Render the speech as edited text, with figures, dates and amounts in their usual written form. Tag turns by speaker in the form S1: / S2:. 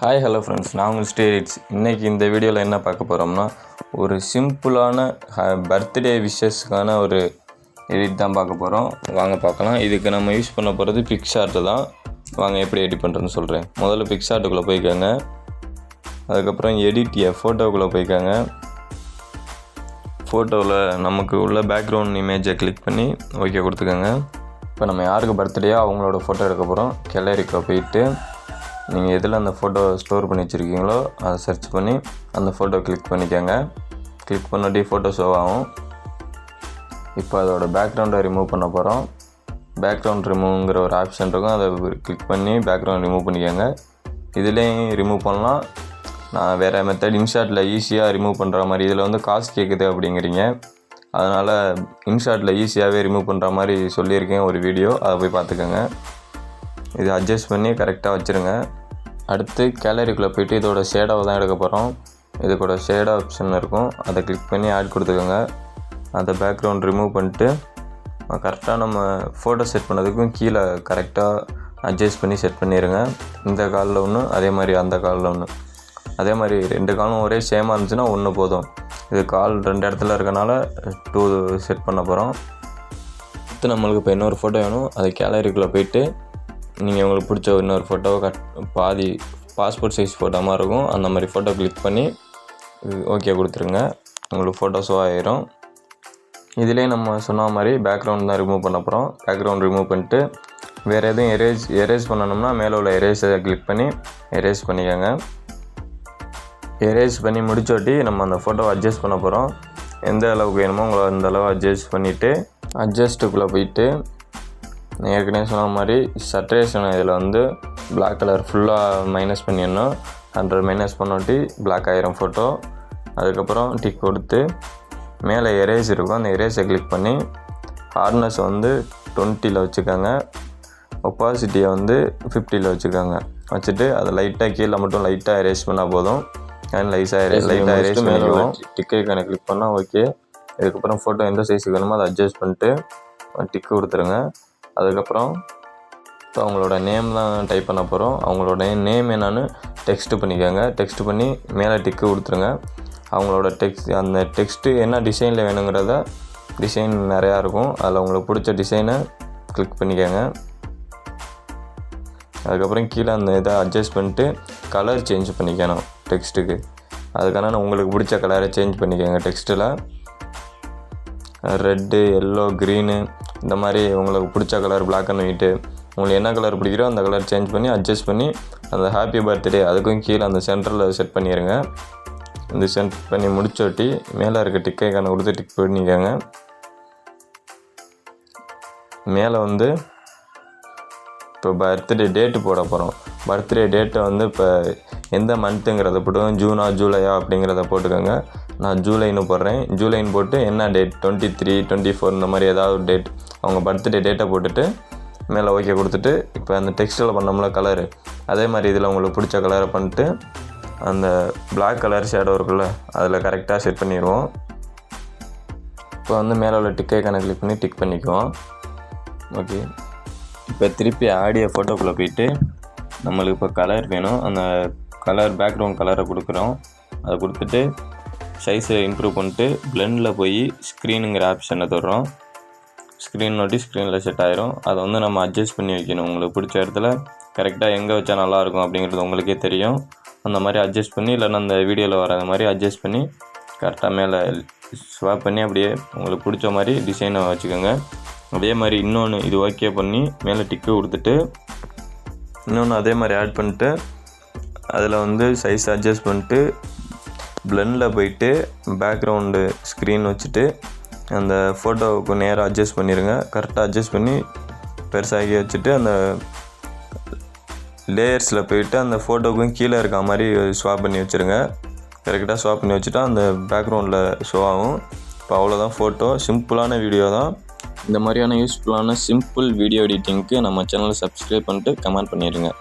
S1: Hi hello friends, நான் உங்கள் ஸ்டேரிட்ஸ். இன்றைக்கி இந்த வீடியோவில் என்ன பார்க்க போகிறோம்னா, ஒரு சிம்பிளான பர்த்டே விஷஸ்க்கான ஒரு எடிட் தான் பார்க்க போகிறோம். வாங்க பார்க்கலாம். இதுக்கு நம்ம யூஸ் பண்ண போகிறது பிக்சார்ட்டு தான். வாங்க எப்படி எடிட் பண்ணுறதுன்னு சொல்கிறேன். முதல்ல பிக்சார்ட்டுக்குள்ளே போய்க்கோங்க. அதுக்கப்புறம் எடிட் ஃபோட்டோக்குள்ளே போய்க்கோங்க. ஃபோட்டோவில் நமக்கு உள்ள பேக்ரவுண்ட் இமேஜை கிளிக் பண்ணி ஓகே கொடுத்துக்கோங்க. இப்போ நம்ம யாருக்கு பர்த்டேயோ அவங்களோட ஃபோட்டோ எடுக்க போகிறோம். கேலரிக்குள்ளே போயிட்டு நீங்கள் எதில் அந்த ஃபோட்டோ ஸ்டோர் பண்ணி வச்சுருக்கீங்களோ அதை சர்ச் பண்ணி அந்த ஃபோட்டோ கிளிக் பண்ணிக்கோங்க. கிளிக் பண்ணாட்டி ஃபோட்டோ ஷோ ஆகும். இப்போ அதோட பேக்ரவுண்டை ரிமூவ் பண்ண போகிறோம். பேக்ரவுண்ட் ரிமூவ்ங்கிற ஒரு ஆப்ஷன் இருக்கும், அதை கிளிக் பண்ணி பேக்ரவுண்ட் ரிமூவ் பண்ணிக்கோங்க. இதுலேயும் ரிமூவ் பண்ணலாம். நான் வேறு மெத்தட் இன்ஷாட்டில் ஈஸியாக ரிமூவ் பண்ணுற மாதிரி, இதில் வந்து காசு கேட்குது அப்படிங்கிறீங்க, அதனால் இன்ஷாட்டில் ஈஸியாகவே ரிமூவ் பண்ணுற மாதிரி சொல்லியிருக்கேன் ஒரு வீடியோ, அதை போய் பார்த்துக்கோங்க. இது அட்ஜஸ்ட் பண்ணி கரெக்டாக வச்சுருங்க. அடுத்து கேலரிக்குள்ளே போய்ட்டு இதோட ஷேடோவை தான் எடுக்க போகிறோம். இதுக்கூட ஷேடோ ஆப்ஷன் இருக்கும், அதை கிளிக் பண்ணி ஆட் கொடுத்துக்கோங்க. அதை பேக்ரவுண்ட் ரிமூவ் பண்ணிட்டு கரெக்டாக நம்ம ஃபோட்டோ செட் பண்ணதுக்கும் கீழே கரெக்டாக அட்ஜஸ்ட் பண்ணி செட் பண்ணிடுங்க. இந்த காலில் ஒன்று, அதே மாதிரி அந்த காலில் ஒன்று. அதே மாதிரி 2 காலும் ஒரே சேமாக இருந்துச்சுன்னா ஒன்று போதும். இது கால் 2 இடத்துல இருக்கனால 2 செட் பண்ண போகிறோம். அடுத்து நம்மளுக்கு இப்போ இன்னொரு ஃபோட்டோ வேணும். அது கேலரிக்குள்ளே போய்ட்டு நீங்கள் உங்களுக்கு பிடிச்ச இன்னொரு ஃபோட்டோவை பாதி பாஸ்போர்ட் சைஸ் ஃபோட்டோ மாதிரி இருக்கும், அந்த மாதிரி ஃபோட்டோ கிளிக் பண்ணி ஓகே கொடுத்துருங்க. உங்களுக்கு ஃபோட்டோ ஷோ ஆகிரும். இதிலே நம்ம சொன்ன மாதிரி பேக்ரவுண்ட் தான் ரிமூவ் பண்ண போகிறோம். பேக்ரவுண்ட் ரிமூவ் பண்ணிட்டு வேறு எதுவும் எரேஸ் பண்ணணும்னா மேலே உள்ள எரேஸை கிளிக் பண்ணி எரேஸ் பண்ணிக்கோங்க. எரேஸ் பண்ணி முடிச்சோட்டி நம்ம அந்த ஃபோட்டோவை அட்ஜஸ்ட் பண்ண போகிறோம். எந்த அளவுக்கு வேணுமோ உங்களை அந்த அளவு அட்ஜஸ்ட் பண்ணிவிட்டு அட்ஜஸ்ட்டுக்குள்ளே போயிட்டு ஏற்கனவே சொன்ன மாதிரி சட்ரேஷன் இதில் வந்து பிளாக் கலர் ஃபுல்லாக மைனஸ் பண்ணிடணும். 100 மைனஸ் பண்ணோட்டி பிளாக் ஆயிரும் ஃபோட்டோ. அதுக்கப்புறம் டிக் கொடுத்து மேலே எரேஸ் இருக்கும், அந்த எரேஸை கிளிக் பண்ணி ஹார்ட்னஸ் வந்து 20ல் வச்சுக்கோங்க. ஒப்பாசிட்டியை வந்து 50ல் வச்சுக்கோங்க. வச்சுட்டு அதை லைட்டாக கீழே மட்டும் லைட்டாக எரேஸ் பண்ணால் போதும். லைட்டாக எரேஸ் பண்ணிக்குவோம். டிக்கைக்கான கிளிக் பண்ணால் ஓகே. இதுக்கப்புறம் ஃபோட்டோ எந்த சைஸுக்கு வேணுமோ அதை அட்ஜஸ்ட் பண்ணிட்டு டிக்கு கொடுத்துருங்க. அதுக்கப்புறம் இப்போ அவங்களோட நேம் தான் டைப் பண்ண போகிறோம். அவங்களோட நேம் என்னன்னு டெக்ஸ்ட்டு பண்ணிக்கோங்க. டெக்ஸ்ட்டு பண்ணி மேலே டிக்கு கொடுத்துருங்க. அவங்களோட அந்த டெக்ஸ்ட்டு என்ன டிசைனில் வேணுங்கிறத டிசைன் நிறையா இருக்கும், அதில் உங்களுக்கு பிடிச்ச டிசைனை கிளிக் பண்ணிக்கோங்க. அதுக்கப்புறம் கீழே அந்த இதை அட்ஜஸ்ட் பண்ணிட்டு கலர் சேஞ்ச் பண்ணிக்கணும் டெக்ஸ்ட்டுக்கு. அதுக்கான உங்களுக்கு பிடிச்ச கலரை சேஞ்ச் பண்ணிக்கோங்க. டெக்ஸ்ட்டில் ரெட்டு, எல்லோ, க்ரீனு இந்த மாதிரி உங்களுக்கு பிடிச்ச கலர், பிளாக் அண்ட் ஒயிட்டு, உங்களுக்கு என்ன கலர் பிடிக்கிறோ அந்த கலர் சேஞ்ச் பண்ணி அட்ஜஸ்ட் பண்ணி அந்த ஹாப்பி பர்த்டே அதுக்கும் கீழே அந்த சென்டரில் செட் பண்ணிடுங்க. இந்த செட் பண்ணி முடிச்சோட்டி மேலே இருக்க டிக்கைக்கான கொடுத்து டிக் பண்ணிக்கோங்க. மேலே வந்து இப்போ பர்த்டே டேட்டு போட போகிறோம். பர்த்டே டேட்டை வந்து இப்போ எந்த மந்த்துங்கிறத போட்டுக்கோங்க. ஜூனா ஜூலையா அப்படிங்கிறத போட்டுக்கோங்க. நான் ஜூலைன்னு போடுறேன். ஜூலைன்னு போட்டு என்ன டேட் 23, 24 இந்த மாதிரி ஏதாவது ஒரு டேட் அவங்க பர்த்டே டேட்டை போட்டுட்டு மேலே ஓகே கொடுத்துட்டு இப்போ அந்த டெக்ஸ்ட்டில் பண்ணோம்ல கலரு, அதே மாதிரி இதில் உங்களுக்கு பிடிச்ச கலரை பண்ணிட்டு அந்த பிளாக் கலர் ஷேடோ இருக்குல்ல அதில் கரெக்டாக செட் பண்ணிடுவோம். இப்போ வந்து மேலே உள்ள டிக்கைக்கான கிளிக் பண்ணி டிக் பண்ணிக்குவோம். ஓகே. இப்போ திருப்பி ஆடியோ ஃபோட்டோக்குள்ளே போயிட்டு நம்மளுக்கு இப்போ கலர் வேணும். அந்த கலர் பேக்ரவுண்ட் கலரை கொடுக்குறோம். அதை கொடுத்துட்டு சைஸை இம்ப்ரூவ் பண்ணிட்டு பிளெண்டில் போய் ஸ்க்ரீனுங்கிற ஆப்ஷனை தொடுறோம். ஸ்க்ரீன் நோட்டி ஸ்க்ரீனில் செட் ஆயிரும். அதை வந்து நம்ம அட்ஜஸ்ட் பண்ணி வைக்கணும். உங்களுக்கு பிடிச்ச இடத்துல கரெக்டாக எங்கே வச்சா நல்லாயிருக்கும் அப்படிங்கிறது உங்களுக்கே தெரியும். அந்த மாதிரி அட்ஜஸ்ட் பண்ணி, இல்லைன்னா அந்த வீடியோவில் வர மாதிரி அட்ஜஸ்ட் பண்ணி கரெக்டாக மேலே ஸ்வாப் பண்ணி அப்படியே உங்களுக்கு பிடிச்ச மாதிரி டிசைனை வச்சுக்கோங்க. அதே மாதிரி இன்னொன்று இது ஓகே பண்ணி மேலே டிக்கு கொடுத்துட்டு இன்னொன்று அதே மாதிரி ஆட் பண்ணிட்டு அதில் வந்து சைஸ் அட்ஜஸ்ட் பண்ணிட்டு பிளெண்டில் போயிட்டு பேக்ரவுண்டு ஸ்க்ரீன் வச்சுட்டு அந்த ஃபோட்டோவுக்கு நேராக அட்ஜஸ்ட் பண்ணிடுங்க. கரெக்டாக அட்ஜஸ்ட் பண்ணி பெருசாகி வச்சுட்டு அந்த லேயர்ஸில் போயிட்டு அந்த ஃபோட்டோவுக்கும் கீழே இருக்க மாதிரி ஸ்வாப் பண்ணி வச்சுருங்க. கரெக்டாக ஸ்வாப் பண்ணி வச்சுட்டா அந்த பேக்ரவுண்டில் ஷோ ஆகும். இப்போ அவ்வளோதான் ஃபோட்டோ. சிம்பிளான வீடியோ தான். இந்த மாதிரியான யூஸ்ஃபுல்லான சிம்பிள் வீடியோ எடிட்டிங்க்கு நம்ம சேனலை சப்ஸ்கிரைப் பண்ணிட்டு கமெண்ட் பண்ணிடுங்க.